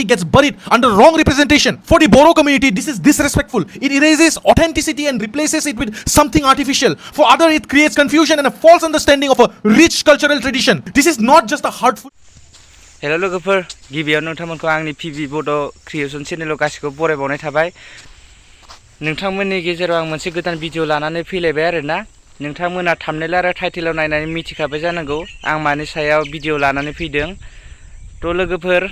gets buried under wrong representation. For the Boro community, this is disrespectful. It erases authenticity and replaces it with something artificial. For others, it creates confusion and a false understanding of a rich cultural tradition. This is not just a hurtful. Hello लोगोफोर, गिबियाव नोंथांमोनखौ आंनि PB Bodo CREATION चेनेलाव गासिखौबो बरायबावनाय थाबाय। नोंथांमोननि गेजेराव आं मोनसे गोदान video लानानै फैलायबाय आरोना। नोंथांमोना थाम्बनेल आरो टाइटेलाव नायनानै मिथिखाबाय जानांगौ आं मानि सायाव भिडिअ लानानै फैदों। थ' लोगोफोर,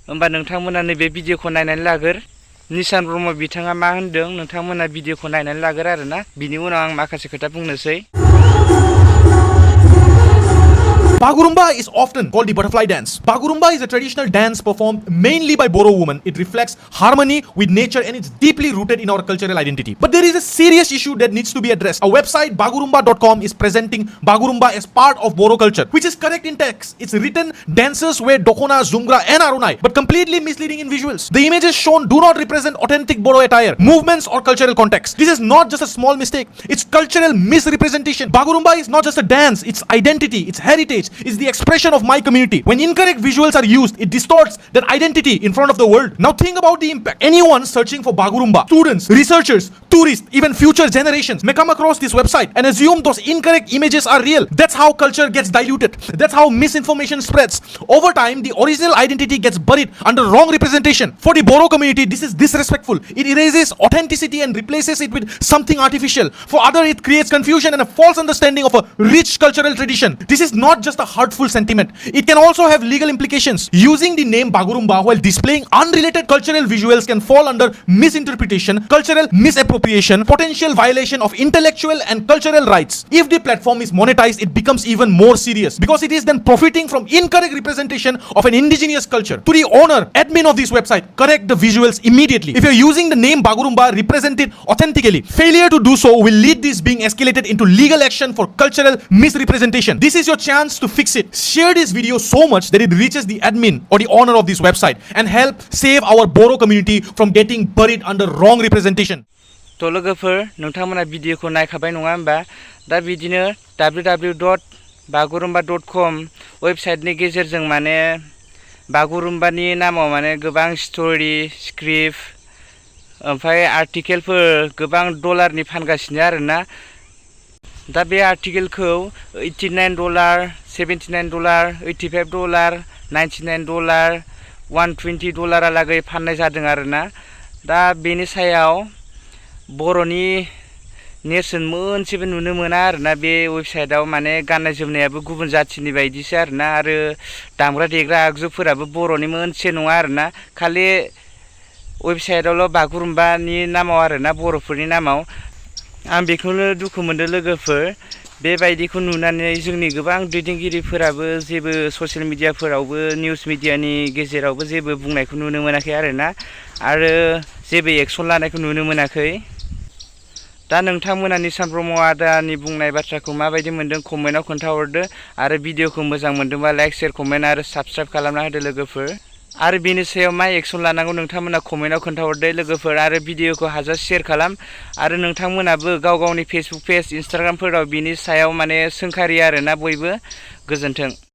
होमबा नोंथांमोना नैबे भिडिअखौ नायनानै लागोर। निसान ब्रह्म बिथाङा मा होनदों नोंथांमोना भिडिअखौ नायनानै लागोर आरोना। बिनि उनाव आं माखासे खोथा बुंनोसै। Bagurumba is often called the butterfly dance. Bagurumba is a traditional dance performed mainly by Boro women. It reflects harmony with nature and it's deeply rooted in our cultural identity. But there is a serious issue that needs to be addressed. Our website Bagurumba.com is presenting Bagurumba as part of Boro culture, which is correct in text. It's written dancers wear dokona, zungra and arunai, but completely misleading in visuals. The images shown do not represent authentic Boro attire, movements or cultural context. This is not just a small mistake. It's cultural misrepresentation. Bagurumba is not just a dance. It's identity. It's heritage. Is the expression of my community. When incorrect visuals are used, it distorts that identity in front of the world. Now think about the impact. Anyone searching for Bagurumba, students, researchers, tourists, even future generations may come across this website and assume those incorrect images are real. That's how culture gets diluted. That's how misinformation spreads. Over time, the original identity gets buried under wrong representation. For the Boro community, this is disrespectful. It erases authenticity and replaces it with something artificial. For others, it creates confusion and a false understanding of a rich cultural tradition. This is not just a hurtful sentiment. It can also have legal implications. Using the name Bagurumba while displaying unrelated cultural visuals can fall under misinterpretation, cultural misappropriation, potential violation of intellectual and cultural rights. If the platform is monetized, it becomes even more serious because it is then profiting from incorrect representation of an indigenous culture. To the owner, admin of this website, correct the visuals immediately. If you're using the name Bagurumba represented authentically, failure to do so will lead this being escalated into legal action for cultural misrepresentation. This is your chance to fix it. Share this video so much that it reaches the admin or the owner of this website and help save our Boro community from getting buried under wrong representation. To लोगोफोर, नोंथांमोना भिडिअखौ नायखाबाय नङा होमबा? दा बिदिनो www.bagurumba.com वेबसाइटनि गेजेरजों माने बागुरुम्बानि नामाव माने गोबां स्टोरी, स्क्रिप्ट ओमफ्राय आर्टिकेलफोर गोबां डलारनि फानगासिनो आरोना। दा बे आर्टिकेलखौ $89, $79, $85, $99, $120 लागै फाननाय जादों आरोना। दा बेनि सायाव बर'नि नेरसोन मोनसेबो नुनो मोना आरोना बे वेबसाइटआव। माने गाननाय जोमनायाबो गुबुन जाथिनि बायदिसो आरोना आरो दामग्रा देग्रा आगजुफोराबो बर'नि मोनसे नङा आरोना। खालि वेबसाइटआवल' बागुरुम्बानि नामाव आरोना बर'फोरनि नामाव। आं बेखौनो दुखु मोनदों लोगोफोर। बेबायदिखौ नुनानै जोंनि गोबां दैदेनगिरिफोराबो जेबो ससियेल मिडियाफोरावबो निउस मिडियानि गेजेरावबो जेबो बुंनायखौ नुनो मोनाखै आरोना आरो जेबो एक्सन लानायखौ नुनो मोनाखै। दा नोंथांमोना निसान ब्रह्म आदानि बुंनाय बाथ्राखौ माबायदि मोनदों कमेन्टआव खोन्थाहरदो आरो भिडिअखौ मोजां मोनदोंबा लाइक, शेयार, कमेन्ट आरो साबस्क्राइब खालामना होदो लोगोफोर। आरो बेनि सायाव मा एक्सन लानांगौ नोंथांमोना कमेन्टआव खोन्थाहरदो लोगोफोर आरो भिडिअखौ हाजासे शेयार खालाम आरो नोंथांमोनाबो गाव गावनि फेसबुक पेज, इन्स्टाग्रामफोराव बिनि सायाव माने सोंखारि आरोना बयबो। गोजोन्थों।